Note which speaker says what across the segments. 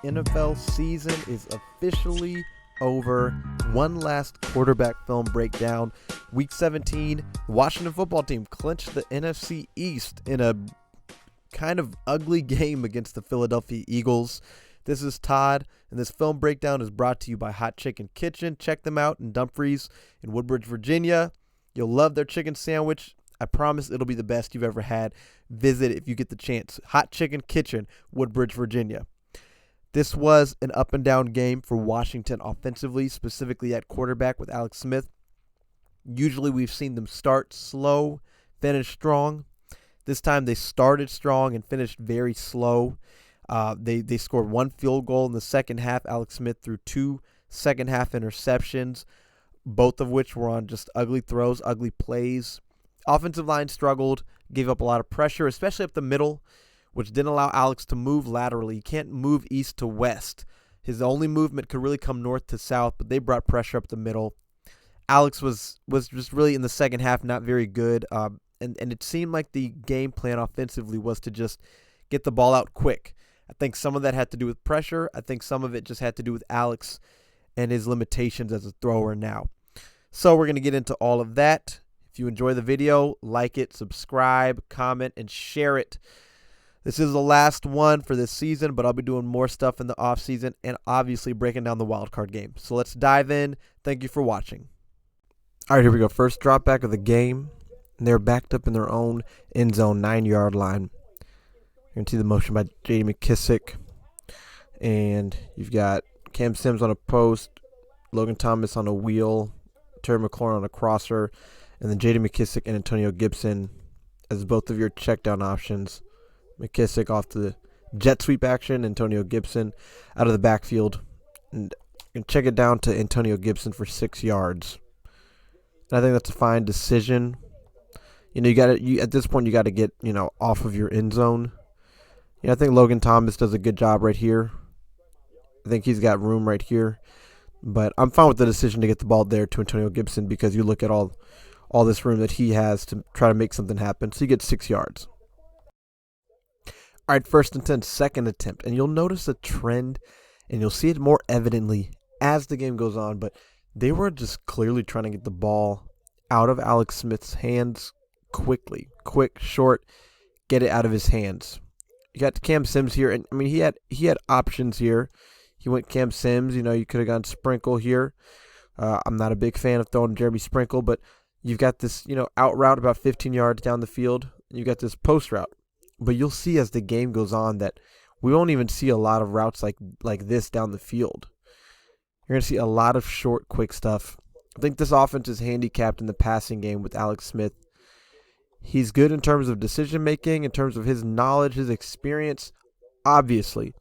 Speaker 1: NFL season is officially over. One last quarterback film breakdown. Week 17, Washington football team clinched the NFC East in a kind of ugly game against the Philadelphia Eagles. This is Todd, and this film breakdown is brought to you by Hot Chicken Kitchen. Check them out in Dumfries in Woodbridge, Virginia. You'll love their chicken sandwich. I promise it'll be the best you've ever had. Visit if you get the chance. Hot Chicken Kitchen, Woodbridge, Virginia. This was an up and down game for Washington offensively, specifically at quarterback with Alex Smith. Usually we've seen them start slow, finish strong. This time they started strong and finished very slow. They scored one field goal in the second half. Alex Smith threw two second half interceptions, both of which were on just ugly throws, ugly plays. Offensive line struggled, gave up a lot of pressure, especially up the middle, which didn't allow Alex to move laterally. He can't move east to west. His only movement could really come north to south, but they brought pressure up the middle. Alex was just really in the second half not very good, and it seemed like the game plan offensively was to just get the ball out quick. I think some of that had to do with pressure. I think some of it just had to do with Alex and his limitations as a thrower now. So we're going to get into all of that. If you enjoy the video, like it, subscribe, comment, and share it. This is the last one for this season, but I'll be doing more stuff in the offseason and obviously breaking down the wildcard game. So let's dive in. Thank you for watching. All right, here we go. First drop back of the game. And they're backed up in their own end zone 9-yard line. You can see the motion by J.D. McKissick. And you've got Cam Sims on a post, Logan Thomas on a wheel, Terry McLaurin on a crosser, and then J.D. McKissick and Antonio Gibson as both of your check down options. McKissick off the jet sweep action, Antonio Gibson out of the backfield. And you can check it down to Antonio Gibson for 6 yards. And I think that's a fine decision. You know, at this point you got to get, off of your end zone. I think Logan Thomas does a good job right here. I think he's got room right here. But I'm fine with the decision to get the ball there to Antonio Gibson because you look at all this room that he has to try to make something happen. So you get 6 yards. All right, 1st and 10, second attempt. And you'll notice a trend, and you'll see it more evidently as the game goes on. But they were just clearly trying to get the ball out of Alex Smith's hands quickly. Quick, short, get it out of his hands. You got Cam Sims here, and I mean he had options here. He went Cam Sims. You could have gone Sprinkle here. I'm not a big fan of throwing Jeremy Sprinkle, but you've got this out route about 15 yards down the field. You got this post route, but you'll see as the game goes on that we won't even see a lot of routes like this down the field. You're gonna see a lot of short, quick stuff. I think this offense is handicapped in the passing game with Alex Smith. He's good in terms of decision-making, in terms of his knowledge, his experience, obviously.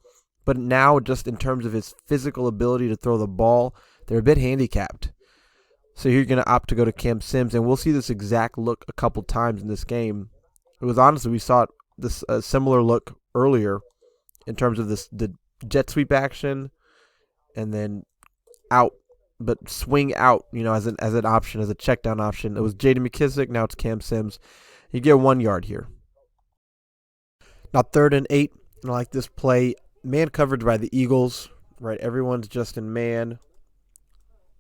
Speaker 1: But now just in terms of his physical ability to throw the ball, they're a bit handicapped. So you're going to opt to go to Cam Sims, and we'll see this exact look a couple times in this game. It was honestly, we saw this similar look earlier in terms of the jet sweep action and then out, but swing out, as an option, as a check down option. It was J.D. McKissick, now it's Cam Sims. You get 1 yard here. Now 3rd and 8, I like this play. Man coverage by the Eagles, right? Everyone's just in man.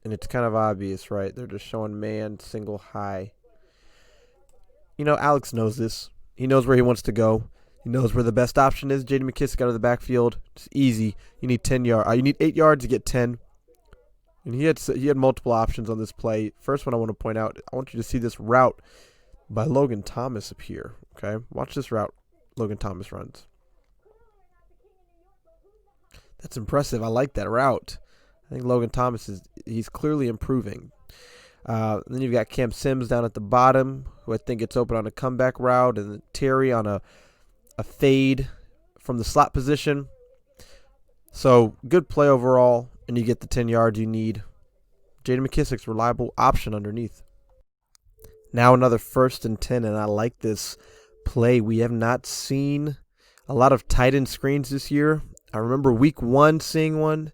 Speaker 1: And it's kind of obvious, right? They're just showing man, single high. Alex knows this. He knows where he wants to go. He knows where the best option is. J.D. McKissick out of the backfield. It's easy. You need 10 yards. You need 8 yards to get 10. And he had multiple options on this play. First one I want to point out, I want you to see this route by Logan Thomas up here. Okay, watch this route Logan Thomas runs. That's impressive. I like that route. I think Logan Thomas he's clearly improving. Then you've got Cam Sims down at the bottom, who I think gets open on a comeback route, and then Terry on a fade from the slot position. So good play overall, and you get the 10 yards you need. J.D. McKissick's reliable option underneath. Now another 1st and 10, and I like this play. We have not seen a lot of tight end screens this year. I remember week 1 seeing one.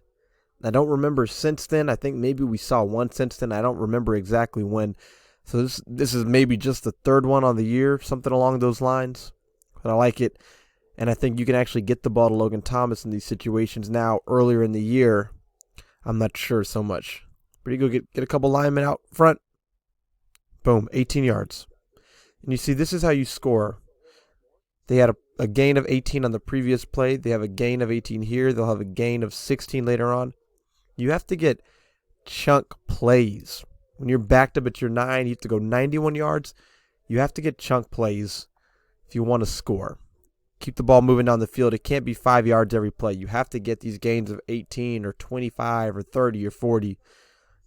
Speaker 1: I don't remember since then. I think maybe we saw one since then. I don't remember exactly when. So this is maybe just the 3rd one on the year, something along those lines. But I like it. And I think you can actually get the ball to Logan Thomas in these situations now. Earlier in the year, I'm not sure so much. But you go get a couple linemen out front. Boom, 18 yards. And you see, this is how you score. They had a gain of 18 on the previous play. They have a gain of 18 here. They'll have a gain of 16 later on. You have to get chunk plays. When you're backed up at your 9, you have to go 91 yards. You have to get chunk plays if you want to score. Keep the ball moving down the field. It can't be 5 yards every play. You have to get these gains of 18 or 25 or 30 or 40.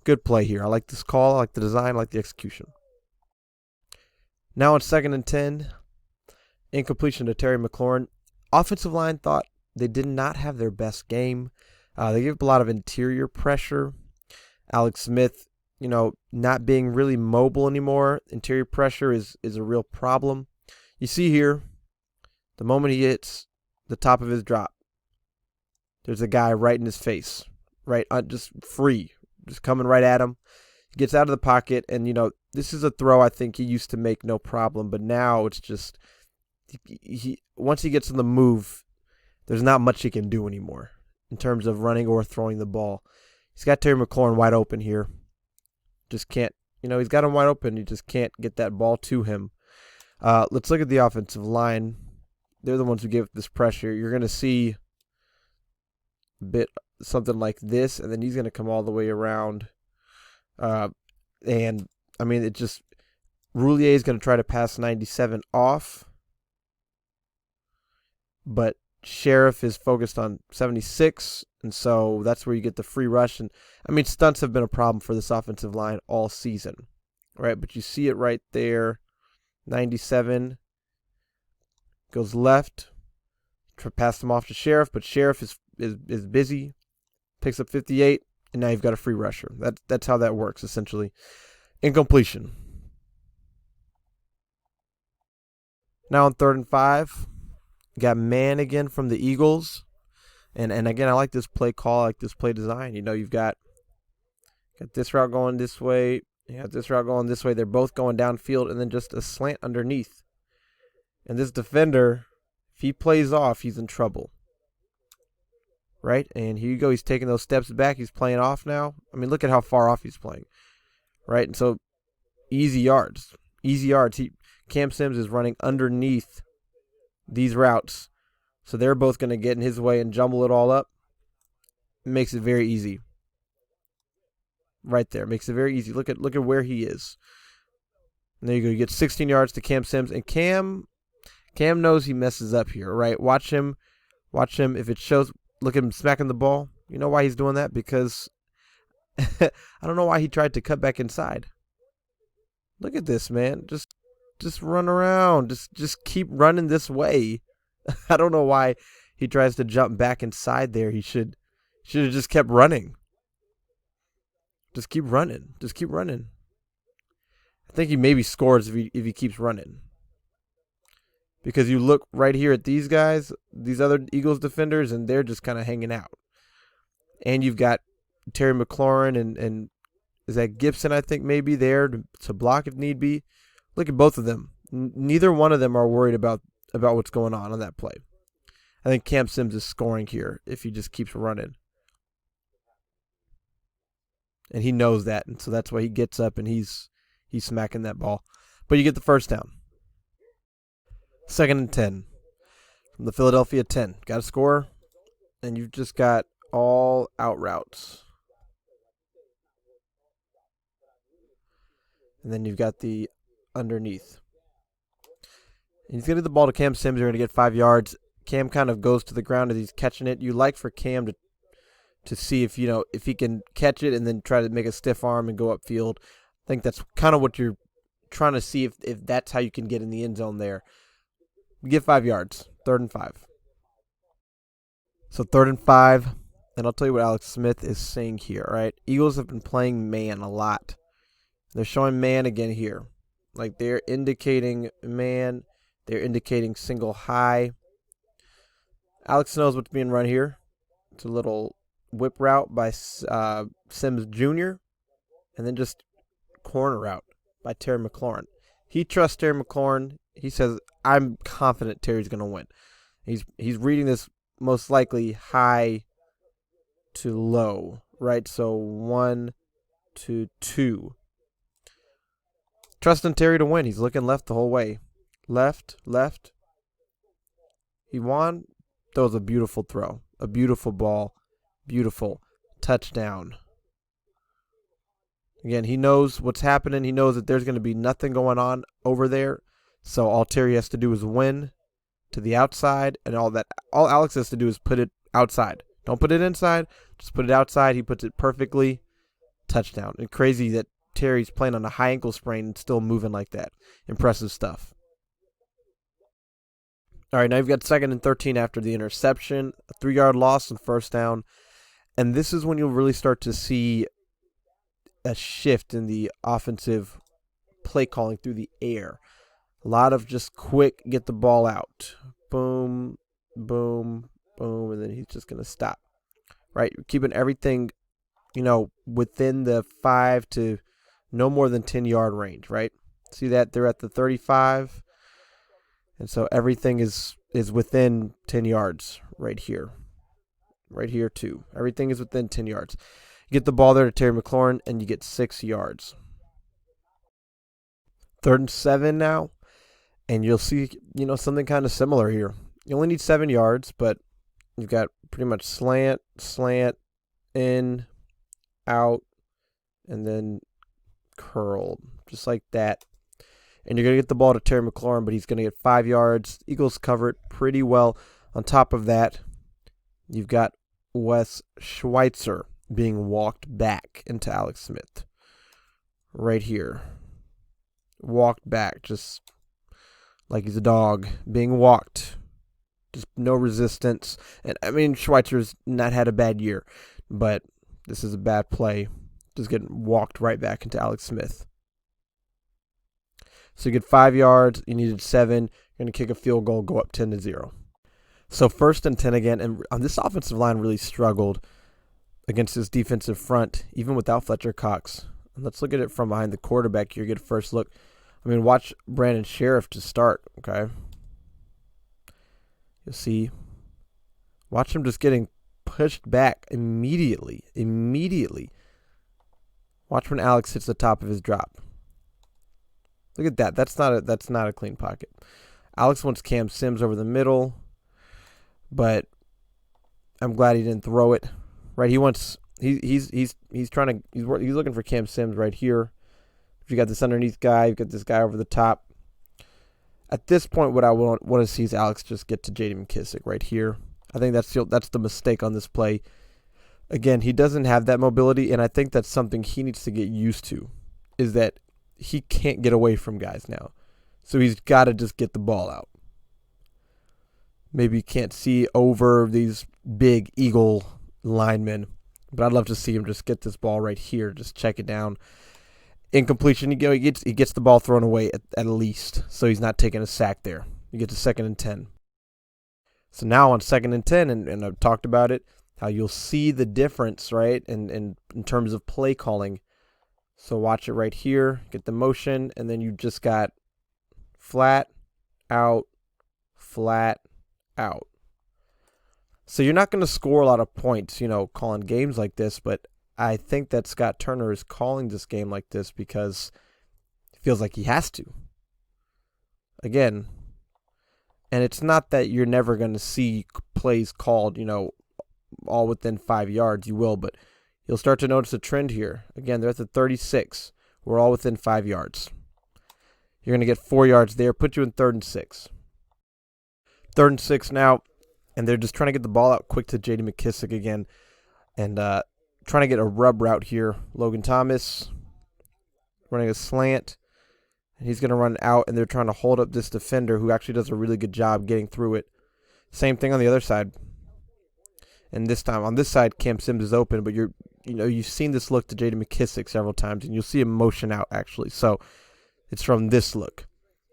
Speaker 1: Good play here. I like this call. I like the design. I like the execution. Now on 2nd and 10, incompletion to Terry McLaurin. Offensive line thought they did not have their best game. They gave up a lot of interior pressure. Alex Smith, not being really mobile anymore. Interior pressure is a real problem. You see here, the moment he hits the top of his drop, there's a guy right in his face, right, just free, just coming right at him. He gets out of the pocket, and, this is a throw I think he used to make no problem, but now it's just, once he gets in the move, there's not much he can do anymore in terms of running or throwing the ball. He's got Terry McLaurin wide open here. Just can't, he's got him wide open. You just can't get that ball to him. Let's look at the offensive line. They're the ones who give this pressure. You're going to see a bit something like this, and then he's going to come all the way around. It just, Roulier is going to try to pass 97 off, but Sheriff is focused on 76, and so that's where you get the free rush. And stunts have been a problem for this offensive line all season, right? But you see it right there. 97 goes left, pass them off to Sheriff, but Sheriff is busy, picks up 58, and now you've got a free rusher. That's how that works essentially. Incompletion. Now on 3rd and 5. Got man again from the Eagles. And again, I like this play call, I like this play design. You've got this route going this way. You got this route going this way. They're both going downfield, and then just a slant underneath. And this defender, if he plays off, he's in trouble. Right? And here you go. He's taking those steps back. He's playing off now. Look at how far off he's playing. Right? And so, easy yards. Easy yards. Cam Sims is running underneath these routes. So they're both going to get in his way and jumble it all up. It makes it very easy. Right there. Makes it very easy. Look at where he is. And there you go. You get 16 yards to Cam Sims. And Cam knows he messes up here, right? Watch him. If it shows, look at him smacking the ball. You know why he's doing that? Because I don't know why he tried to cut back inside. Look at this, man. Just run around. Just keep running this way. I don't know why he tries to jump back inside there. He should have just kept running. Just keep running. Just keep running. I think he maybe scores if he keeps running. Because you look right here at these guys, these other Eagles defenders, and they're just kind of hanging out. And you've got Terry McLaurin and is that Gibson, I think, maybe there to block if need be. Look at both of them. Neither one of them are worried about what's going on that play. I think Cam Sims is scoring here if he just keeps running. And he knows that, and so that's why he gets up and he's smacking that ball. But you get the first down. 2nd and 10 from the Philadelphia 10. Got to score, and you've just got all out routes. And then you've got the underneath. And he's going to get the ball to Cam Sims. You're going to get 5 yards. Cam kind of goes to the ground as he's catching it. You like for Cam to see if he can catch it and then try to make a stiff arm and go upfield. I think that's kind of what you're trying to see if that's how you can get in the end zone there. You get 5 yards. 3rd and 5. So 3rd and 5. And I'll tell you what Alex Smith is saying here, all right? Eagles have been playing man a lot. They're showing man again here. Like they're indicating man. They're indicating single high. Alex knows what's being run here. It's a little whip route by Sims Jr. And then just corner route by Terry McLaurin. He trusts Terry McLaurin. He says, I'm confident Terry's going to win. He's reading this most likely high to low, right? So 1 to 2. Trusting Terry to win. He's looking left the whole way. Left. He won. That was a beautiful throw. A beautiful ball. Beautiful. Touchdown. Again, he knows what's happening. He knows that there's going to be nothing going on over there. So all Terry has to do is win to the outside, and all Alex has to do is put it outside. Don't put it inside. Just put it outside. He puts it perfectly. Touchdown. And crazy that Terry's playing on a high ankle sprain and still moving like that. Impressive stuff. All right, now you've got 2nd and 13 after the interception, a 3-yard loss and first down. And this is when you'll really start to see a shift in the offensive play calling through the air. A lot of just quick, get the ball out. Boom, boom, boom, and then he's just going to stop. Right? You're keeping everything, within the 5 to no more than 10-yard range, right? See that? They're at the 35. And so everything is within 10 yards right here. Right here, too. Everything is within 10 yards. You get the ball there to Terry McLaurin, and you get 6 yards. 3rd and 7 now. And you'll see, something kind of similar here. You only need 7 yards, but you've got pretty much slant, in, out, and then curled. Just like that. And you're going to get the ball to Terry McLaurin, but he's going to get 5 yards. Eagles cover it pretty well. On top of that, you've got Wes Schweitzer being walked back into Alex Smith. Right here. Walked back, just like he's a dog being walked. Just no resistance. And Schweitzer's not had a bad year, but this is a bad play. Just getting walked right back into Alex Smith. So you get 5 yards. You needed 7. You're going to kick a field goal, go up 10-0. So 1st and 10 again. And this offensive line really struggled against this defensive front, even without Fletcher Cox. And let's look at it from behind the quarterback here. Get a first look. Watch Brandon Sheriff to start, okay? You'll see. Watch him just getting pushed back immediately. Watch when Alex hits the top of his drop. Look at that. That's not a clean pocket. Alex wants Cam Sims over the middle, but I'm glad he didn't throw it. Right? He's looking for Cam Sims right here. If you got this underneath guy, you've got this guy over the top. At this point, what I want to see is Alex just get to J.D. McKissic right here. I think that's the mistake on this play. Again, he doesn't have that mobility, and I think that's something he needs to get used to, is that he can't get away from guys now. So he's got to just get the ball out. Maybe he can't see over these big Eagle linemen, but I'd love to see him just get this ball right here, just check it down. Incompletion, he gets the ball thrown away at least, so he's not taking a sack there. You get to 2nd and 10. So now on 2nd and 10, and I've talked about it, how you'll see the difference, right, in terms of play calling. So watch it right here, get the motion, and then you just got flat, out. So you're not going to score a lot of points, calling games like this, but I think that Scott Turner is calling this game like this because it feels like he has to. Again, and it's not that you're never going to see plays called, all within 5 yards. You will, but you'll start to notice a trend here. Again, they're at the 36. We're all within 5 yards. You're going to get 4 yards there, put you in 3rd and 6. 3rd and 6 now, and they're just trying to get the ball out quick to J.D. McKissic again. And trying to get a rub route here. Logan Thomas running a slant. And he's going to run out, and they're trying to hold up this defender who actually does a really good job getting through it. Same thing on the other side. And this time, on this side, Cam Sims is open, but you've seen this look to J.D. McKissic several times, and you'll see him motion out, actually. So it's from this look.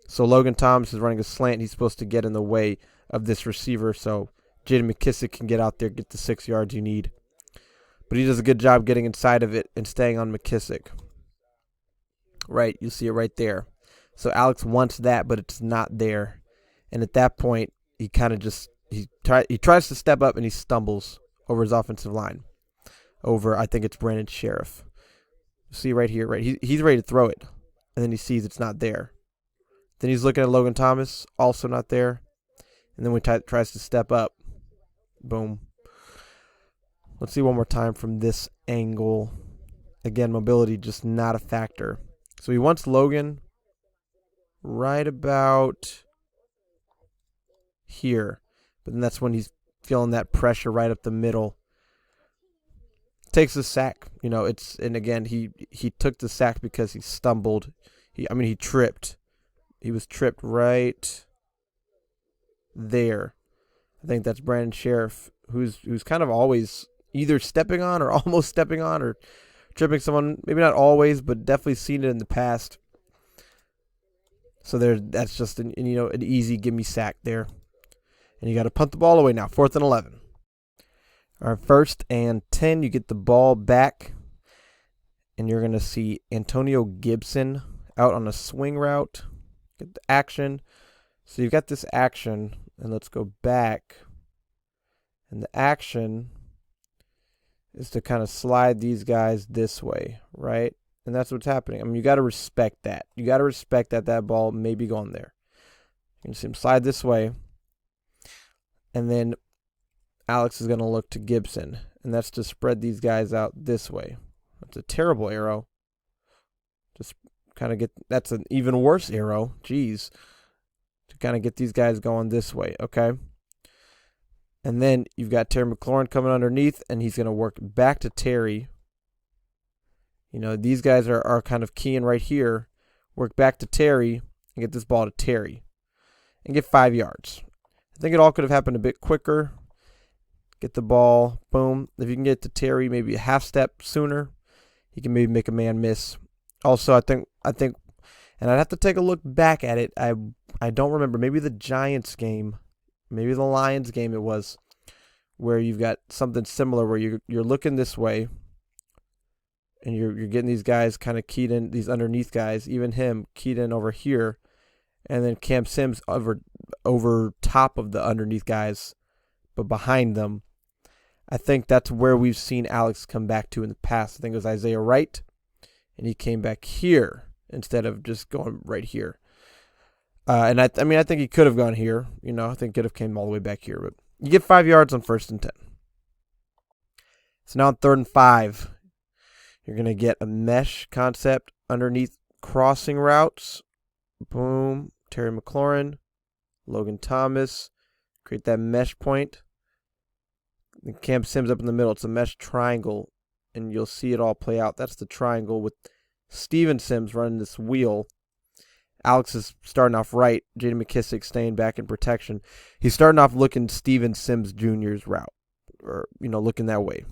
Speaker 1: So Logan Thomas is running a slant. He's supposed to get in the way of this receiver, so J.D. McKissic can get out there, get the 6 yards you need. But he does a good job getting inside of it and staying on McKissic. Right, you see it right there. So Alex wants that, but it's not there. And at that point, he kind of just he tries to step up and he stumbles over his offensive line. Over, I think it's Brandon Sheriff. See right here, right? He's ready to throw it, and then he sees it's not there. Then he's looking at Logan Thomas, also not there. And then when he tries to step up, boom. Let's see one more time from this angle. Again, mobility just not a factor. So he wants Logan right about here. But then that's when he's feeling that pressure right up the middle. Takes the sack. And again, he took the sack because he stumbled. He tripped. He was tripped right there. I think that's Brandon Sheriff, who's kind of always either stepping on or almost stepping on or tripping someone. Maybe not always, but definitely seen it in the past. So that's just an easy gimme sack there. And you got to punt the ball away now. 4th and 11. All right, 1st and 10. You get the ball back, and you're going to see Antonio Gibson out on a swing route. Get the action. So you've got this action, and let's go back. And the action is to kind of slide these guys this way, right? And that's what's happening. You got to respect that. You got to respect that ball may be going there. You can see him slide this way. And then Alex is going to look to Gibson, and that's to spread these guys out this way. That's a terrible arrow. Just kind of that's an even worse arrow. Jeez. To kind of get these guys going this way, okay? And then you've got Terry McLaurin coming underneath, and he's going to work back to Terry. These guys are kind of keying right here. Work back to Terry and get this ball to Terry and get 5 yards. I think it all could have happened a bit quicker. Get the ball, boom. If you can get to Terry maybe a half step sooner, he can maybe make a man miss. Also, I think, and I'd have to take a look back at it. I don't remember. Maybe the Giants game, maybe the Lions game it was, where you've got something similar where you're looking this way, and you're getting these guys kind of keyed in, these underneath guys, even him keyed in over here, and then Cam Sims over top of the underneath guys, but behind them. I think that's where we've seen Alex come back to in the past. I think it was Isaiah Wright, and he came back here instead of just going right here. And I think he could have gone here. I think he could have came all the way back here. But you get 5 yards on 1st and 10. So now on 3rd and 5, you're going to get a mesh concept underneath crossing routes. Boom. Terry McLaurin, Logan Thomas. Create that mesh point. And Cam Sims up in the middle. It's a mesh triangle, and you'll see it all play out. That's the triangle with Steven Sims running this wheel. Alex is starting off right. Jaden McKissick staying back in protection. He's starting off looking Steven Sims Jr.'s route, or looking that way.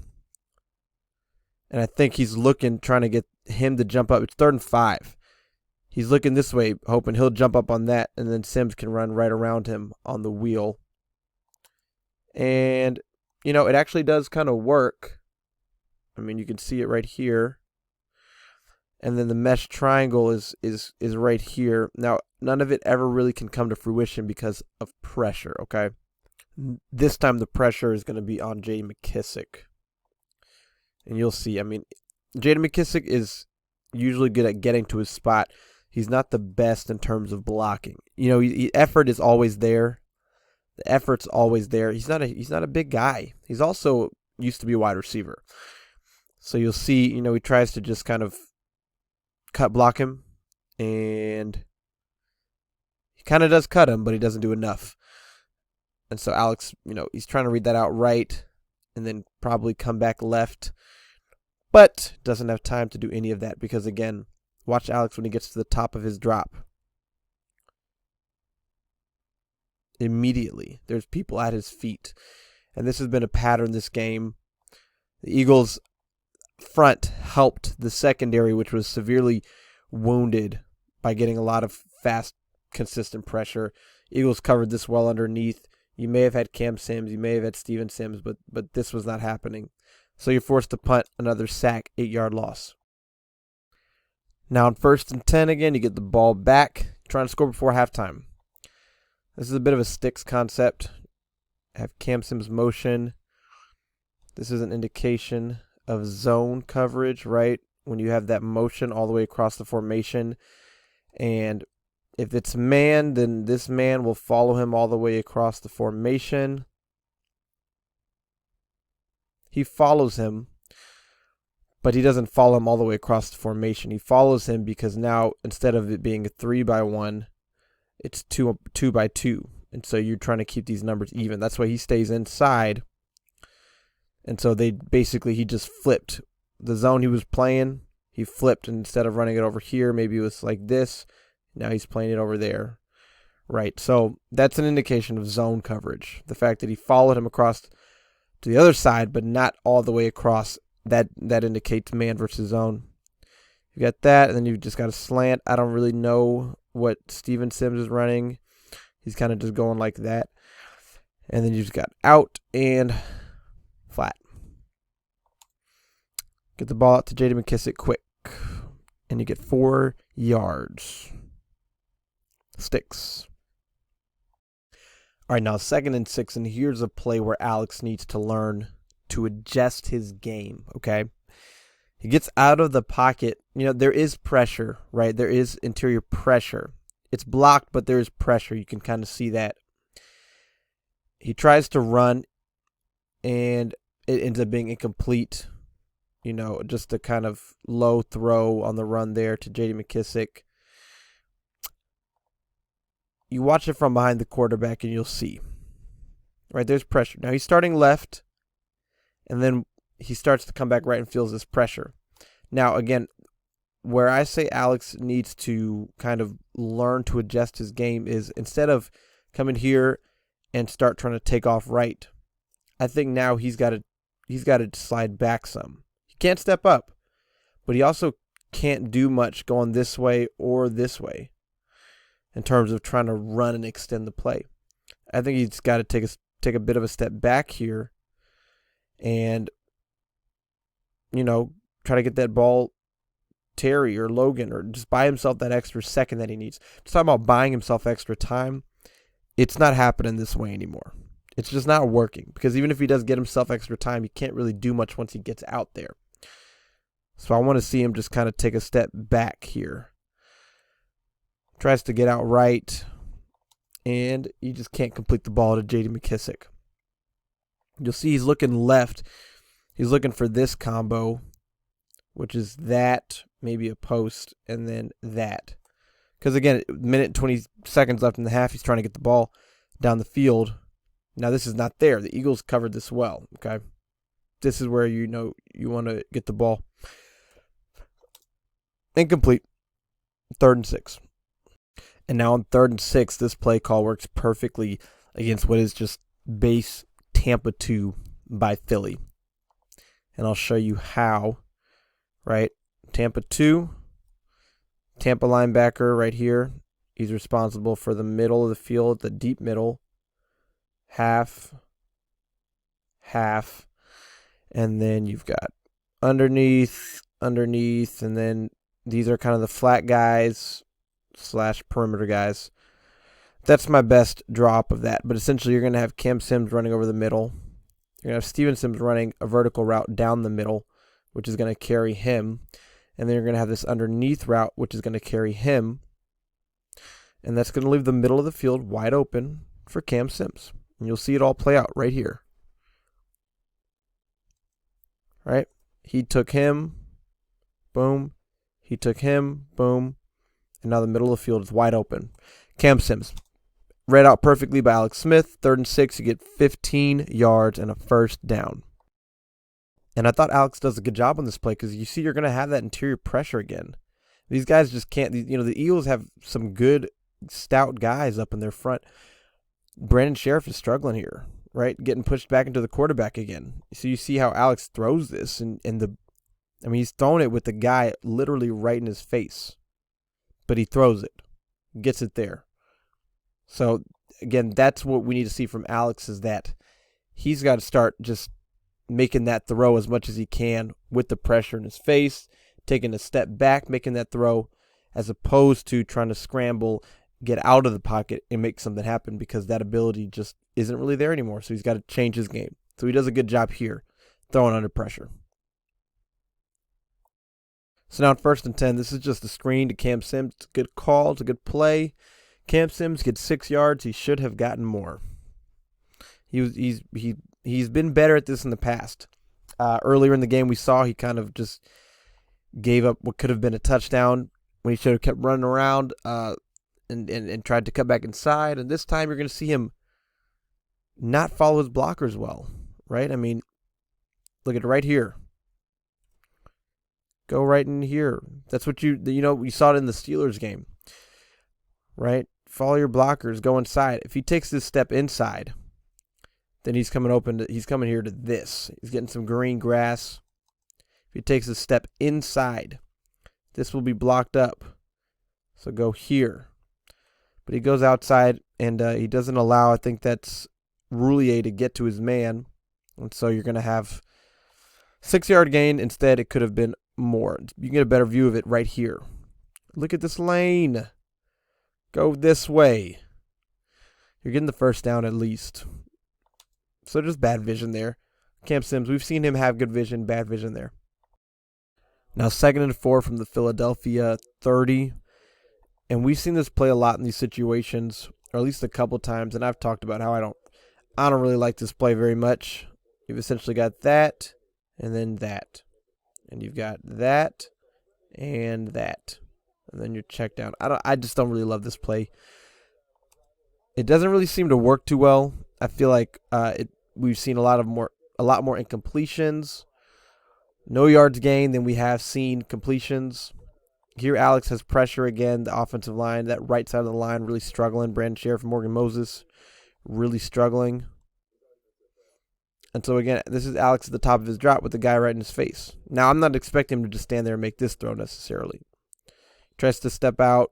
Speaker 1: And I think he's trying to get him to jump up. It's 3rd and 5. He's looking this way, hoping he'll jump up on that, and then Sims can run right around him on the wheel. And it actually does kind of work. You can see it right here. And then the mesh triangle is right here. Now, none of it ever really can come to fruition because of pressure, okay? This time the pressure is going to be on Jaden McKissick. And you'll see, Jaden McKissick is usually good at getting to his spot. He's not the best in terms of blocking. Effort is always there. The effort's always there. He's not a big guy. He's also used to be a wide receiver. So you'll see, he tries to just kind of cut block him, and he kind of does cut him, but he doesn't do enough. And so Alex, he's trying to read that out right and then probably come back left, but doesn't have time to do any of that because, again, watch Alex when he gets to the top of his drop. Immediately, there's people at his feet. And this has been a pattern this game. The Eagles' front helped the secondary, which was severely wounded by getting a lot of fast, consistent pressure. Eagles covered this well underneath. You may have had Cam Sims, you may have had Steven Sims, but this was not happening. So you're forced to punt, another sack, 8-yard loss. Now on 1st and 10 again, you get the ball back, trying to score before halftime. This is a bit of a sticks concept. have Cam Sims motion. This is an indication of zone coverage, right? When you have that motion all the way across the formation. And if it's man, then this man will follow him all the way across the formation. He follows him, but he doesn't follow him all the way across the formation. He follows him because now, instead of it being a 3-by-1, it's 2-by-2. And so you're trying to keep these numbers even. That's why he stays inside. And so he just flipped. The zone he was playing, he flipped. And instead of running it over here, maybe it was like this. Now he's playing it over there. Right. So that's an indication of zone coverage. The fact that he followed him across to the other side, but not all the way across, that indicates man versus zone. You got that, and then you've just got a slant. I don't really know what Steven Sims is running. He's kind of just going like that. And then you just got out and flat. Get the ball out to J.D. McKissic quick. And you get 4 yards. Sticks. All right, now 2nd and 6, and here's a play where Alex needs to learn to adjust his game, okay? He gets out of the pocket. You know, there is pressure, right? There is interior pressure. It's blocked, but there is pressure. You can kind of see that. He tries to run, and it ends up being incomplete. You know, just a kind of low throw on the run there to J.D. McKissic. You watch it from behind the quarterback, and you'll see. Right, there's pressure. Now, he's starting left, and then he starts to come back right and feels this pressure. Now, again, where I say Alex needs to kind of learn to adjust his game is instead of coming here and start trying to take off right, I think now he's got to slide back some. He can't step up, but he also can't do much going this way or this way in terms of trying to run and extend the play. I think he's got to take a bit of a step back here and, you know, try to get that ball Terry or Logan, or just buy himself that extra second that he needs. Just talking about buying himself extra time. It's not happening this way anymore. It's just not working, because even if he does get himself extra time, he can't really do much once he gets out there. So I want to see him just kind of take a step back here. Tries to get out right, and he just can't complete the ball to J.D. McKissic. You'll see he's looking left. He's looking for this combo, which is that, maybe a post, and then that. Because, again, minute and 20 seconds left in the half, he's trying to get the ball down the field. Now, this is not there. The Eagles covered this well, okay? This is where you know you want to get the ball. Incomplete. 3rd and 6. And now on 3rd and 6, this play call works perfectly against what is just base Tampa 2 by Philly. And I'll show you how, right? Tampa 2, Tampa linebacker right here. He's responsible for the middle of the field, the deep middle. Half. And then you've got underneath, and then these are kind of the flat guys / perimeter guys. That's my best drop of that. But essentially, you're going to have Cam Sims running over the middle. You're going to have Steven Sims running a vertical route down the middle, which is going to carry him. And then you're going to have this underneath route, which is going to carry him. And that's going to leave the middle of the field wide open for Cam Sims. And you'll see it all play out right here. Right? He took him. Boom. He took him. Boom. And now the middle of the field is wide open. Cam Sims. Read out perfectly by Alex Smith. 3rd and 6. You get 15 yards and a 1st down. And I thought Alex does a good job on this play, because you see you're going to have that interior pressure again. These guys just can't. You know, the Eagles have some good, stout guys up in their front. Brandon Sheriff is struggling here, right? Getting pushed back into the quarterback again. So you see how Alex throws this, and he's throwing it with the guy literally right in his face. But he throws it, gets it there. So, again, that's what we need to see from Alex, is that he's got to start just making that throw as much as he can with the pressure in his face, taking a step back, making that throw, as opposed to trying to scramble, get out of the pocket and make something happen because that ability just isn't really there anymore. So he's got to change his game. So he does a good job here, throwing under pressure. So now at 1st and 10, this is just a screen to Cam Sims. It's a good call. It's a good play. Cam Sims gets 6 yards. He should have gotten more. He's been better at this in the past. Earlier in the game, we saw he kind of just gave up what could have been a touchdown when he should have kept running around and tried to cut back inside. And this time, you're going to see him not follow his blockers well, right? I mean, look at it right here. Go right in here. That's what you saw it in the Steelers game, right? Follow your blockers, go inside. If he takes this step inside, then he's coming here to this. He's getting some green grass. If he takes a step inside, this will be blocked up. So go here. But he goes outside, and he doesn't allow, I think that's Roulier, to get to his man. And so you're going to have 6-yard gain. Instead, it could have been more. You can get a better view of it right here. Look at this lane. Go this way. You're getting the first down at least. So just bad vision there. Cam Sims, we've seen him have good vision, bad vision there. Now 2nd and 4 from the Philadelphia 30. And we've seen this play a lot in these situations, or at least a couple times, and I've talked about how I don't really like this play very much. You've essentially got that and then that. And you've got that and that. And then you're checked down. I just don't really love this play. It doesn't really seem to work too well. I feel like we've seen a lot more incompletions, no yards gained than we have seen completions. Here Alex has pressure again, the offensive line, that right side of the line really struggling. Brandon Sheriff and Morgan Moses really struggling. And so again, this is Alex at the top of his drop with the guy right in his face. Now I'm not expecting him to just stand there and make this throw necessarily. Tries to step out.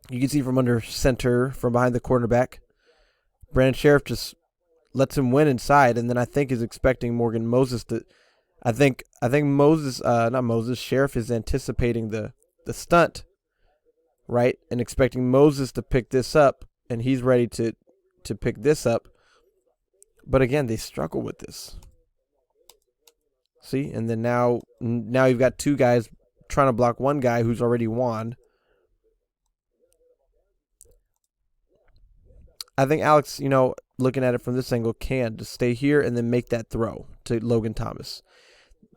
Speaker 1: You can see from under center, from behind the cornerback, Brandon Sheriff just lets him win inside, and then I think is expecting Morgan Moses to. I think Sheriff is anticipating the stunt, right, and expecting Moses to pick this up, and he's ready to pick this up. But again, they struggle with this. See, and then now you've got two guys trying to block one guy who's already won. I think Alex, looking at it from this angle, can just stay here and then make that throw to Logan Thomas.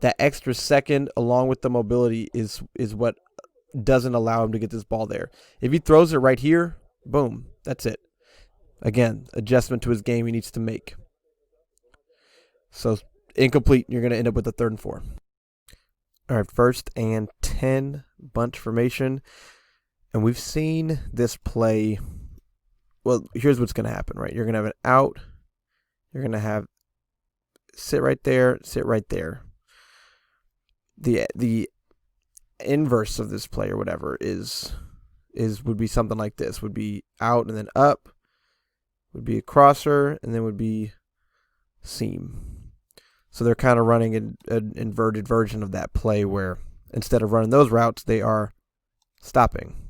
Speaker 1: That extra second, along with the mobility, is what doesn't allow him to get this ball there. If he throws it right here, boom, that's it. Again, adjustment to his game he needs to make. So incomplete, you're going to end up with a 3rd and 4. All right, 1st and 10, bunch formation. And we've seen this play. Well, here's what's going to happen, right? You're going to have an out. You're going to have sit right there, sit right there. The inverse of this play or whatever would be something like this. Would be out and then up. Would be a crosser and then would be seam. So they're kind of running an inverted version of that play where instead of running those routes, they are stopping.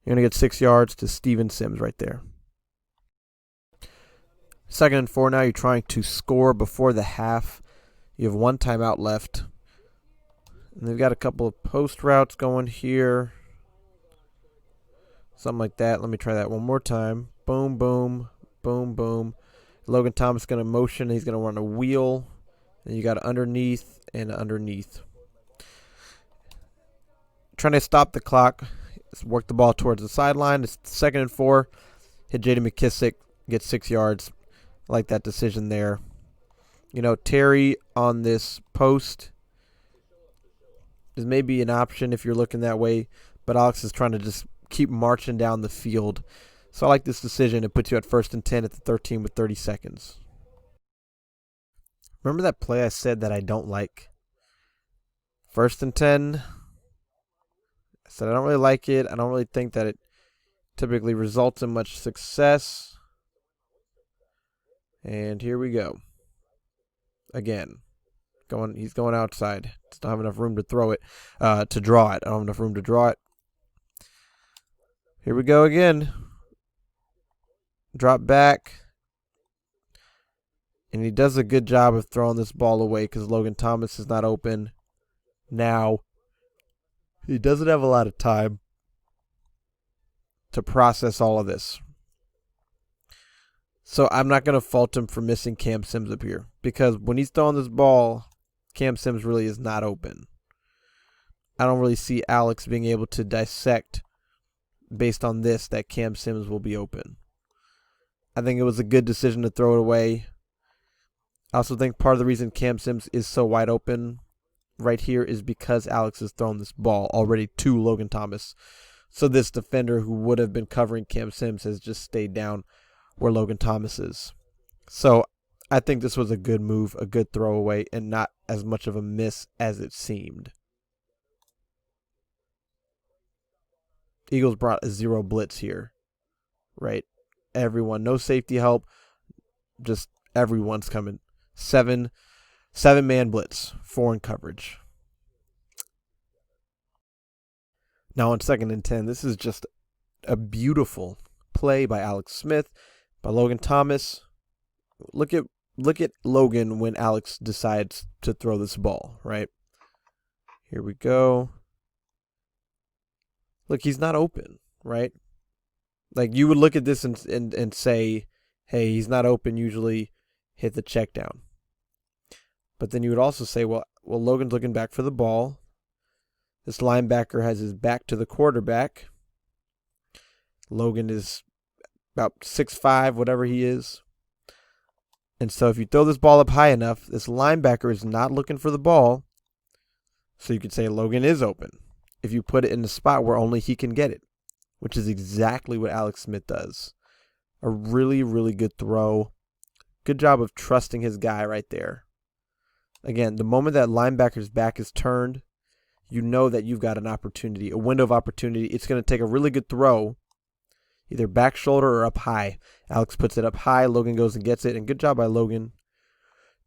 Speaker 1: You're going to get 6 yards to Steven Sims right there. 2nd and 4 now. You're trying to score before the half. You have 1 timeout left. And they've got a couple of post routes going here. Something like that. Let me try that one more time. Boom, boom, boom, boom. Logan Thomas is going to motion. He's going to run a wheel. And you got underneath and underneath. Trying to stop the clock. Work the ball towards the sideline. It's 2nd and 4. Hit J.D. McKissick. Get 6 yards. I like that decision there. Terry on this post is maybe an option if you're looking that way. But Alex is trying to just keep marching down the field. So I like this decision. It puts you at 1st and 10 at the 13 with 30 seconds. Remember that play I said that I don't like? 1st and 10. I said I don't really like it. I don't really think that it typically results in much success. And here we go. Again. He's going outside. Just don't have enough room to throw it, to draw it. I don't have enough room to draw it. Here we go again. Drop back. And he does a good job of throwing this ball away because Logan Thomas is not open now. He doesn't have a lot of time to process all of this. So I'm not going to fault him for missing Cam Sims up here because when he's throwing this ball, Cam Sims really is not open. I don't really see Alex being able to dissect based on this that Cam Sims will be open. I think it was a good decision to throw it away. I also think part of the reason Cam Sims is so wide open right here is because Alex has thrown this ball already to Logan Thomas. So this defender who would have been covering Cam Sims has just stayed down where Logan Thomas is. So I think this was a good move, a good throwaway, and not as much of a miss as it seemed. Eagles brought a 0 blitz here, right? Everyone, no safety help, just everyone's coming. Seven-man blitz, 4 in coverage. Now on 2nd and 10, this is just a beautiful play by Alex Smith, by Logan Thomas. Look at Logan when Alex decides to throw this ball, right? Here we go. Look, he's not open, right? Like you would look at this and say, hey, he's not open, usually hit the check down. But then you would also say, well, Logan's looking back for the ball. This linebacker has his back to the quarterback. Logan is about 6'5", whatever he is. And so if you throw this ball up high enough, this linebacker is not looking for the ball. So you could say Logan is open if you put it in the spot where only he can get it, which is exactly what Alex Smith does. A really, really good throw. Good job of trusting his guy right there. Again, the moment that linebacker's back is turned, you know that you've got an opportunity, a window of opportunity. It's going to take a really good throw, either back shoulder or up high. Alex puts it up high. Logan goes and gets it. And good job by Logan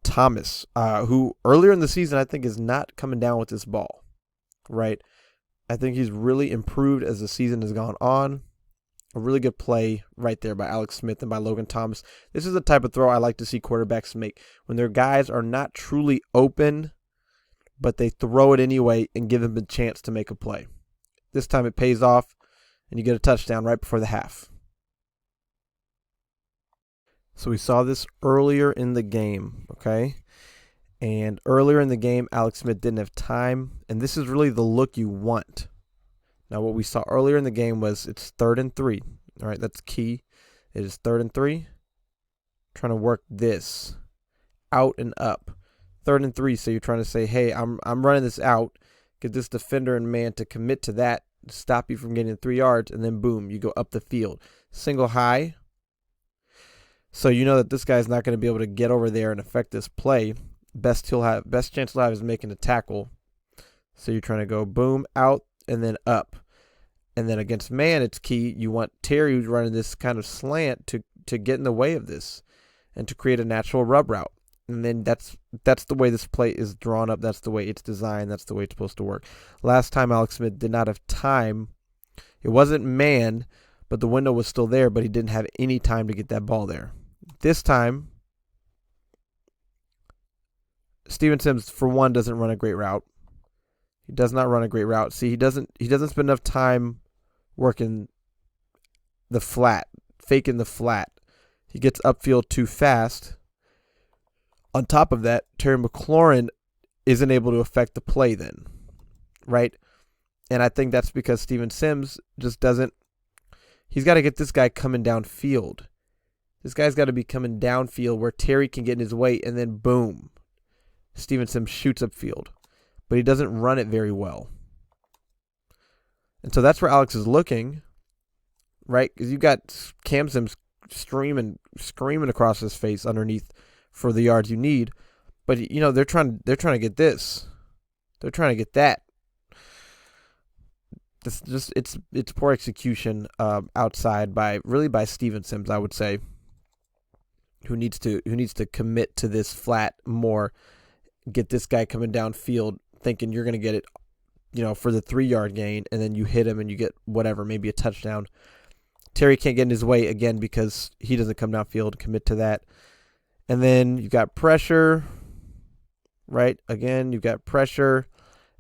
Speaker 1: Thomas, who earlier in the season I think is not coming down with this ball, right? I think he's really improved as the season has gone on. A really good play right there by Alex Smith and by Logan Thomas. This is the type of throw I like to see quarterbacks make when their guys are not truly open, but they throw it anyway and give them a chance to make a play. This time it pays off, and you get a touchdown right before the half. So we saw this earlier in the game, okay? And earlier in the game, Alex Smith didn't have time, and this is really the look you want. Now, what we saw earlier in the game was it's 3rd and 3. All right, that's key. It is 3rd and 3. Trying to work this out and up. 3rd and 3, so you're trying to say, hey, I'm running this out. Get this defender and man to commit to that, stop you from getting 3 yards, and then boom, you go up the field. Single high. So you know that this guy's not going to be able to get over there and affect this play. Best chance he'll have is making a tackle. So you're trying to go boom, out, and then up. And then against man, it's key. You want Terry, who's running this kind of slant, to get in the way of this and to create a natural rub route. And then that's the way this play is drawn up. That's the way it's designed. That's the way it's supposed to work. Last time, Alex Smith did not have time. It wasn't man, but the window was still there, but he didn't have any time to get that ball there. This time, Steven Sims, for one, doesn't run a great route. He does not run a great route. See, he doesn't spend enough time working the flat, faking the flat. He gets upfield too fast. On top of that, Terry McLaurin isn't able to affect the play then, right? And I think that's because Steven Sims just doesn't. He's got to get this guy coming downfield. This guy's got to be coming downfield where Terry can get in his way, and then boom, Steven Sims shoots upfield. But he doesn't run it very well. And so that's where Alex is looking, right? Because you got Cam Sims screaming across his face underneath for the yards you need. But you know they're trying to get this. They're trying to get that. It's poor execution outside by Steven Sims, I would say, who needs to commit to this flat more. get this guy coming downfield thinking you're going to get it, for the 3-yard gain, and then you hit him and you get whatever, maybe a touchdown. Terry can't get in his way again because he doesn't come downfield, commit to that. And then you got pressure, right? Again, you've got pressure,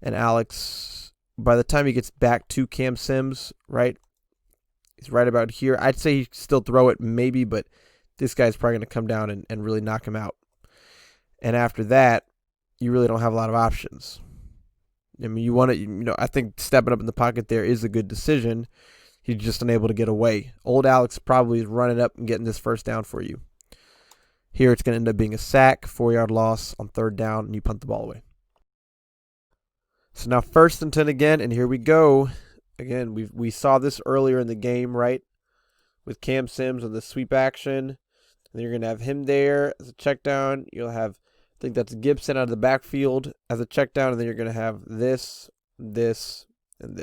Speaker 1: and Alex, by the time he gets back to Cam Sims, right, he's right about here. I'd say he still throw it maybe, but this guy's probably going to come down and really knock him out. And after that, you really don't have a lot of options. I mean, you want to, I think stepping up in the pocket there is a good decision. He's just unable to get away. Old Alex probably is running up and getting this first down for you. Here it's going to end up being a sack, 4-yard loss on 3rd down, and you punt the ball away. So now 1st and 10 again, and here we go. Again, we saw this earlier in the game, right? With Cam Sims and the sweep action. And you're going to have him there as a check down. You'll have, I think that's Gibson out of the backfield as a check down, and then you're going to have this, and this,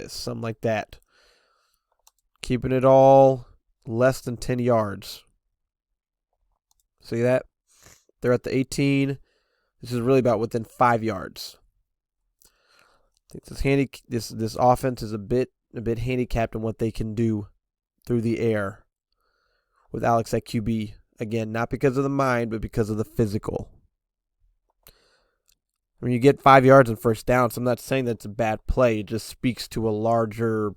Speaker 1: something like that. Keeping it all less than 10 yards. See that? They're at the 18. This is really about within 5 yards. I think this offense is a bit handicapped in what they can do through the air with Alex at QB. Again, not because of the mind, but because of the physical. When you get 5 yards on first down, so I'm not saying that's a bad play. It just speaks to a larger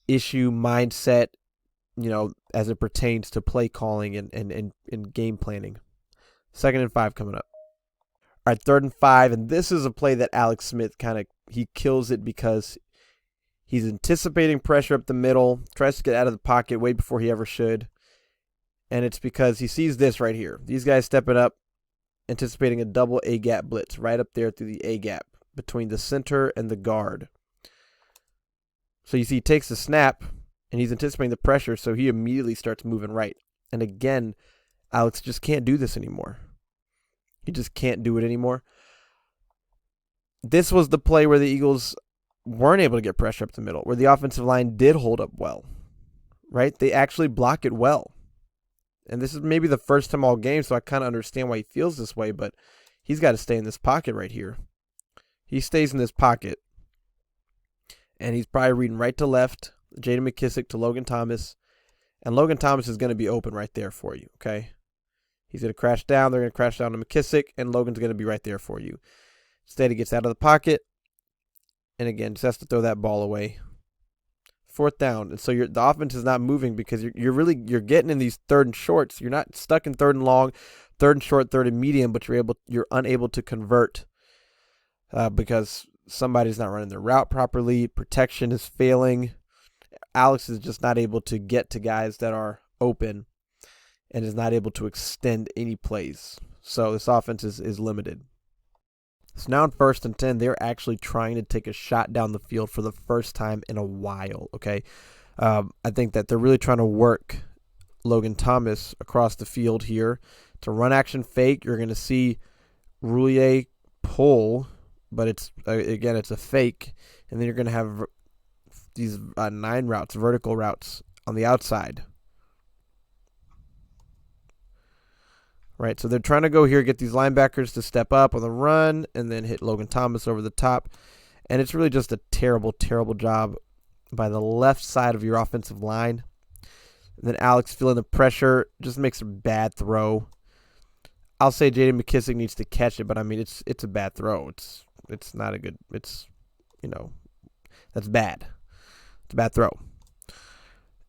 Speaker 1: issue, mindset, as it pertains to play calling and game planning. 2nd and 5 coming up. All right, 3rd and 5, and this is a play that Alex Smith he kills it because he's anticipating pressure up the middle, tries to get out of the pocket way before he ever should, and it's because he sees this right here. These guys stepping up, anticipating a double A-gap blitz right up there through the A-gap between the center and the guard. So you see he takes the snap, and he's anticipating the pressure, so he immediately starts moving right. And again, Alex just can't do this anymore. He just can't do it anymore. This was the play where the Eagles weren't able to get pressure up the middle, where the offensive line did hold up well, right? They actually block it well. And this is maybe the first time all game, so I kind of understand why he feels this way, but he's got to stay in this pocket right here. He stays in this pocket, and he's probably reading right to left, Jaden McKissick to Logan Thomas, and Logan Thomas is going to be open right there for you, okay? He's going to crash down. They're going to crash down to McKissick, and Logan's going to be right there for you. Instead, he gets out of the pocket, and again, just has to throw that ball away. 4th down, and so the offense is not moving because you're getting in these 3rd and shorts. You're not stuck in 3rd and long, 3rd and short, 3rd and medium, but you're unable to convert because somebody's not running their route properly. Protection is failing. Alex is just not able to get to guys that are open and is not able to extend any plays. So this offense is limited. So now in 1st and 10, they're actually trying to take a shot down the field for the first time in a while, okay? I think that they're really trying to work Logan Thomas across the field here. To run action fake, you're going to see Roulier pull, but it's a fake. And then you're going to have these 9 routes, vertical routes on the outside. Right, so they're trying to go here, get these linebackers to step up on the run, and then hit Logan Thomas over the top. And it's really just a terrible, terrible job by the left side of your offensive line. And then Alex feeling the pressure, just makes a bad throw. I'll say Jaden McKissick needs to catch it, but I mean it's a bad throw. It's not a good. That's bad. It's a bad throw.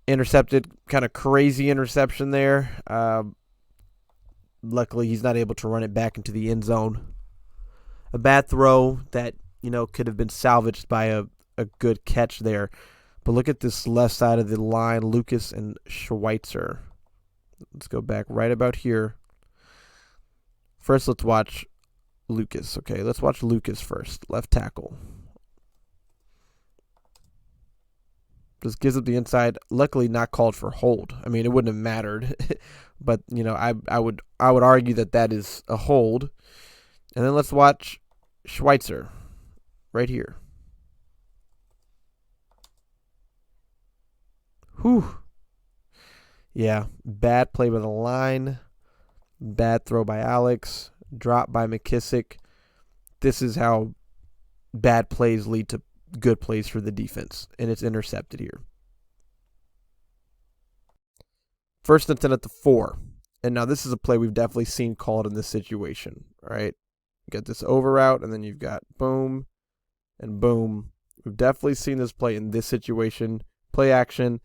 Speaker 1: Intercepted, kind of crazy interception there. Luckily, he's not able to run it back into the end zone. A bad throw that, could have been salvaged by a good catch there. But look at this left side of the line, Lucas and Schweitzer. Let's go back right about here. First, let's watch Lucas. Okay, let's watch Lucas first, left tackle. Just gives up the inside. Luckily, not called for hold. I mean, it wouldn't have mattered, but I would argue that is a hold. And then let's watch Schweitzer, right here. Whew. Yeah, bad play by the line. Bad throw by Alex. Drop by McKissick. This is how bad plays lead to good plays for the defense, and it's intercepted here. 1st and 10 at the 4. And now this is a play we've definitely seen called in this situation, right? You get this over route, and then you've got boom and boom. We've definitely seen this play in this situation. Play action,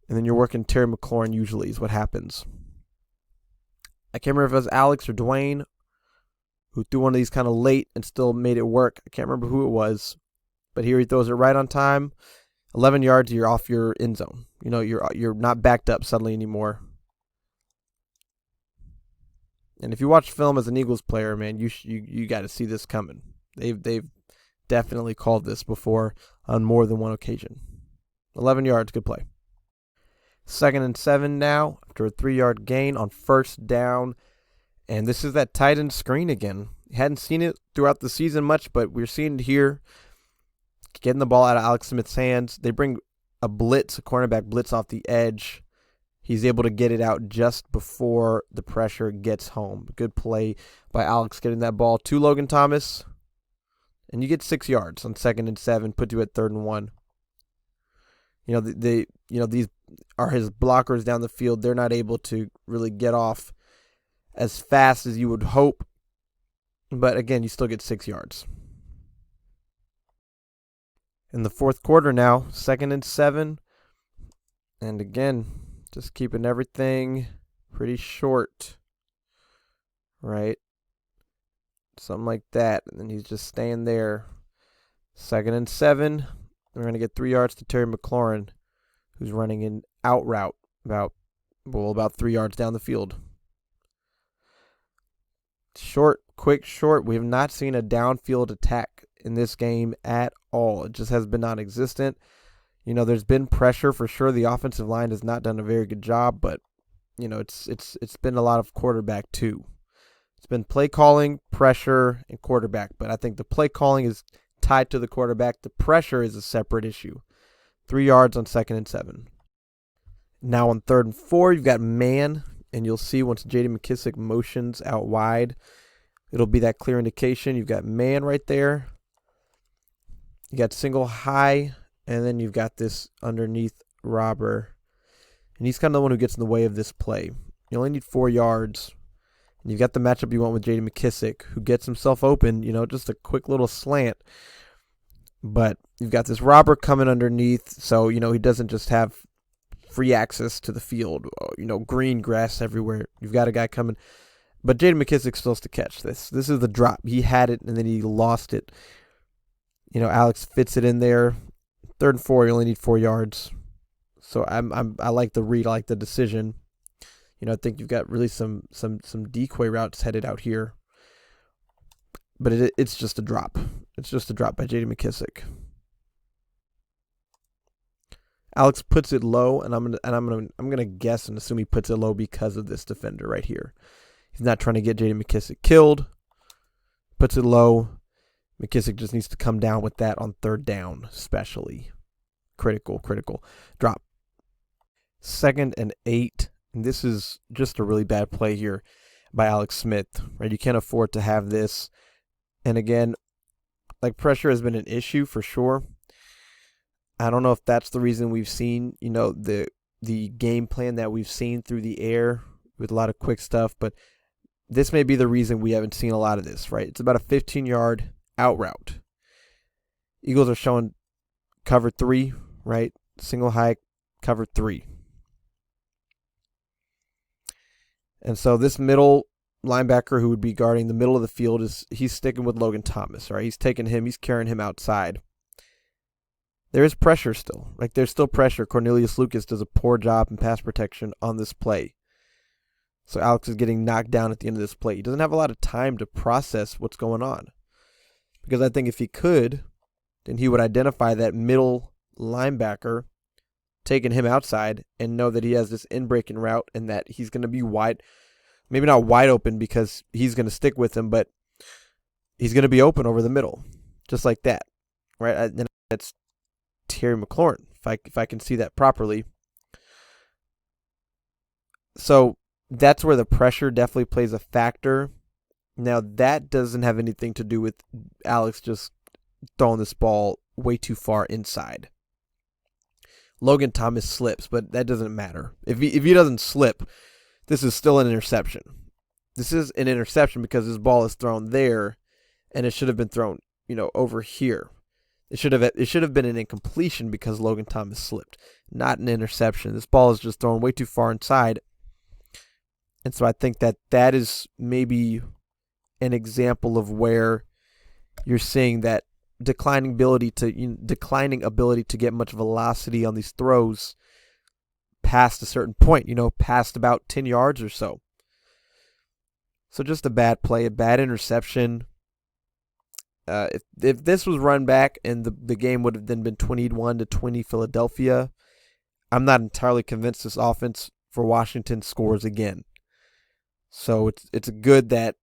Speaker 1: and then you're working Terry McLaurin usually is what happens. I can't remember if it was Alex or Dwayne who threw one of these kind of late and still made it work. I can't remember who it was, but here he throws it right on time. 11 yards, you're off your end zone. You know, you're not backed up suddenly anymore. And if you watch film as an Eagles player, man, you got to see this coming. They've definitely called this before on more than one occasion. 11 yards, good play. 2nd and 7 now after a 3-yard gain on 1st down. And this is that tight end screen again. Hadn't seen it throughout the season much, but we're seeing it here. Getting the ball out of Alex Smith's hands. They bring a cornerback blitz off the edge. He's able to get it out just before the pressure gets home. Good play by Alex getting that ball to Logan Thomas. And you get 6 yards on 2nd and 7, put you at 3rd and 1. You know, these are his blockers down the field. They're not able to really get off as fast as you would hope. But again, you still get 6 yards. In the 4th quarter now, 2nd and 7. And again, just keeping everything pretty short, right? Something like that. And then he's just staying there. 2nd and 7. We're going to get 3 yards to Terry McLaurin, who's running an out route about 3 yards down the field. Short, quick, short. We have not seen a downfield attack in this game at all. It just has been non-existent. You know, there's been pressure for sure. The offensive line has not done a very good job, but you know, it's been a lot of quarterback too. It's been play calling, pressure, and quarterback. But I think the play calling is tied to the quarterback. The pressure is a separate issue. 3 yards on 2nd and 7. Now on 3rd and 4, you've got man, and you'll see once J.D. McKissick motions out wide, it'll be that clear indication. You've got man right there. You got single high, and then you've got this underneath robber. And he's kind of the one who gets in the way of this play. You only need 4 yards. And you've got the matchup you want with J.D. McKissick, who gets himself open, you know, just a quick little slant. But you've got this robber coming underneath, so, you know, he doesn't just have free access to the field, you know, green grass everywhere. You've got a guy coming. But J.D. McKissick still has to catch this. This is the drop. He had it, and then he lost it. You know, Alex fits it in there. 3rd and 4, you only need 4 yards. So I like the read. I like the decision. You know, I think you've got really some decoy routes headed out here. But it's just a drop. It's just a drop by J.D. McKissick. Alex puts it low, and I'm gonna guess and assume he puts it low because of this defender right here. He's not trying to get J.D. McKissick killed. Puts it low. McKissick just needs to come down with that on 3rd down, especially. Critical drop. 2nd and 8. And this is just a really bad play here by Alex Smith, right? You can't afford to have this. And again, like, pressure has been an issue for sure. I don't know if that's the reason we've seen, you know, the game plan that we've seen through the air with a lot of quick stuff, but this may be the reason we haven't seen a lot of this, right? It's about a 15-yard out route. Eagles are showing cover 3, right? Single high, cover 3. And so this middle linebacker who would be guarding the middle of the field he's sticking with Logan Thomas, right? He's carrying him outside. There is pressure still. Like, there's still pressure. Cornelius Lucas does a poor job in pass protection on this play. So Alex is getting knocked down at the end of this play. He doesn't have a lot of time to process what's going on. Because I think if he could, then he would identify that middle linebacker, taking him outside, and know that he has this in-breaking route and that he's going to be wide, maybe not wide open because he's going to stick with him, but he's going to be open over the middle, just like that, right? And that's Terry McLaurin, if I can see that properly. So that's where the pressure definitely plays a factor. Now, that doesn't have anything to do with Alex just throwing this ball way too far inside. Logan Thomas slips, but that doesn't matter. If he doesn't slip, this is still an interception. This is an interception because his ball is thrown there, and it should have been thrown, over here. It should have been an incompletion because Logan Thomas slipped, not an interception. This ball is just thrown way too far inside, and so I think that is maybe an example of where you're seeing that declining ability to get much velocity on these throws past a certain point, past about 10 yards or so. So just a bad play, a bad interception. If this was run back and the game would have then been 21-20 Philadelphia, I'm not entirely convinced this offense for Washington scores again. So it's good that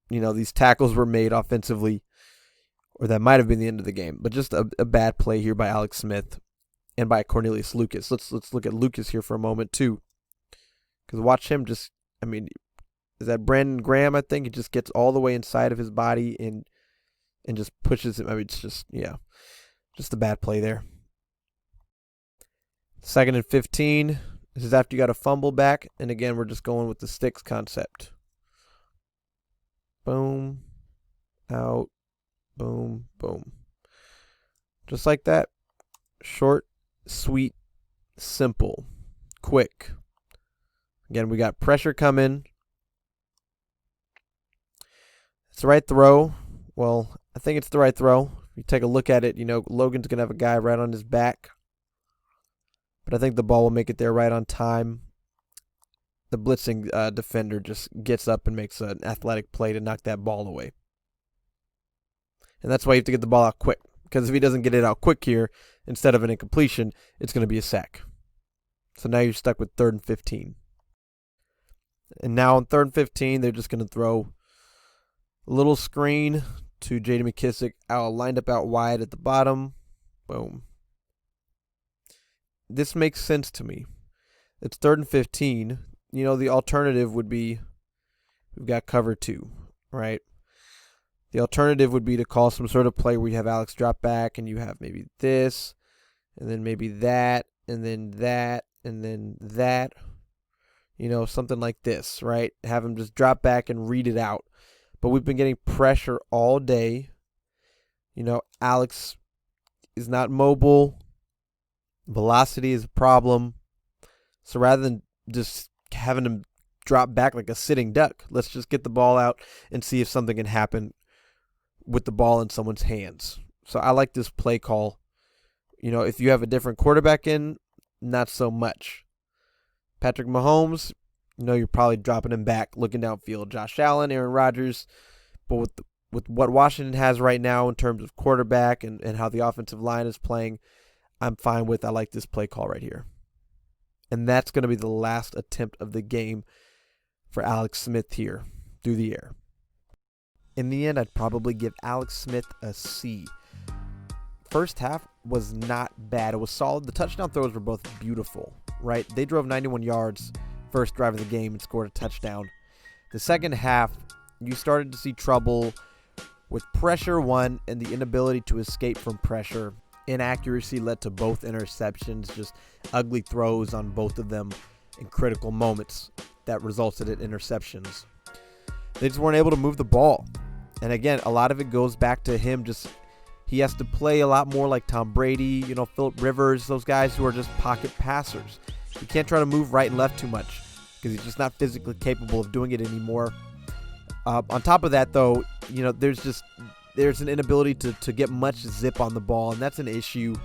Speaker 1: these tackles were made offensively, or that might have been the end of the game. But just a bad play here by Alex Smith and by Cornelius Lucas. Let's look at Lucas here for a moment too, because watch him is that Brandon Graham? I think he just gets all the way inside of his body and just pushes him. It's just a bad play there. 2nd and 15. This is after you got a fumble back, and again we're just going with the sticks concept. Boom, out, boom, boom. Just like that. Short, sweet, simple, quick. Again, we got pressure coming. It's the right throw. Well, I think it's the right throw. If you take a look at it, Logan's going to have a guy right on his back. But I think the ball will make it there right on time. The blitzing defender just gets up and makes an athletic play to knock that ball away. And that's why you have to get the ball out quick. Because if he doesn't get it out quick here, instead of an incompletion, it's going to be a sack. So now you're stuck with 3rd and 15. And now on 3rd and 15, they're just going to throw a little screen to J.D. McKissick, lined up out wide at the bottom. Boom. This makes sense to me. It's 3rd and 15. The alternative would be we've got cover 2, right? The alternative would be to call some sort of play where you have Alex drop back and you have maybe this, and then maybe that, and then that, and then that. Something like this, right? Have him just drop back and read it out. But we've been getting pressure all day. Alex is not mobile. Velocity is a problem. So rather than just having him drop back like a sitting duck, let's just get the ball out and see if something can happen with the ball in someone's hands. So I like this play call. If you have a different quarterback in, not so much. Patrick Mahomes, you're probably dropping him back, looking downfield. Josh Allen, Aaron Rodgers. But with what Washington has right now in terms of quarterback and how the offensive line is playing, I'm fine with. I like this play call right here. And that's going to be the last attempt of the game for Alex Smith here through the air. In the end, I'd probably give Alex Smith a C. First half was not bad. It was solid. The touchdown throws were both beautiful, right? They drove 91 yards first drive of the game and scored a touchdown. The second half, you started to see trouble with pressure, one, and the inability to escape from pressure. Inaccuracy led to both interceptions, just ugly throws on both of them in critical moments that resulted in interceptions. They just weren't able to move the ball. And again, a lot of it goes back to him he has to play a lot more like Tom Brady, Phillip Rivers, those guys who are just pocket passers. You can't try to move right and left too much because he's just not physically capable of doing it anymore. On top of that, though, there's an inability to get much zip on the ball, and that's an issue.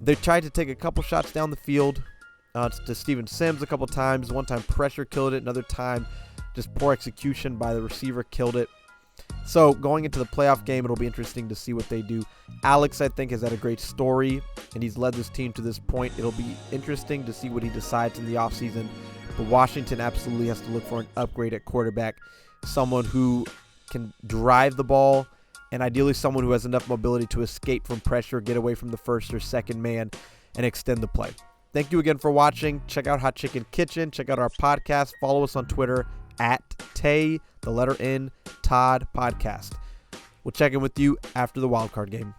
Speaker 1: They tried to take a couple shots down the field to Steven Sims a couple times. One time pressure killed it. Another time just poor execution by the receiver killed it. So going into the playoff game, it'll be interesting to see what they do. Alex, I think, has had a great story, and he's led this team to this point. It'll be interesting to see what he decides in the offseason. But Washington absolutely has to look for an upgrade at quarterback, someone who can drive the ball, and ideally someone who has enough mobility to escape from pressure, get away from the first or second man, and extend the play. Thank you again for watching. Check out Hot Chicken Kitchen. Check out our podcast. Follow us on Twitter at Tay, the letter N, Todd Podcast. We'll check in with you after the wildcard game.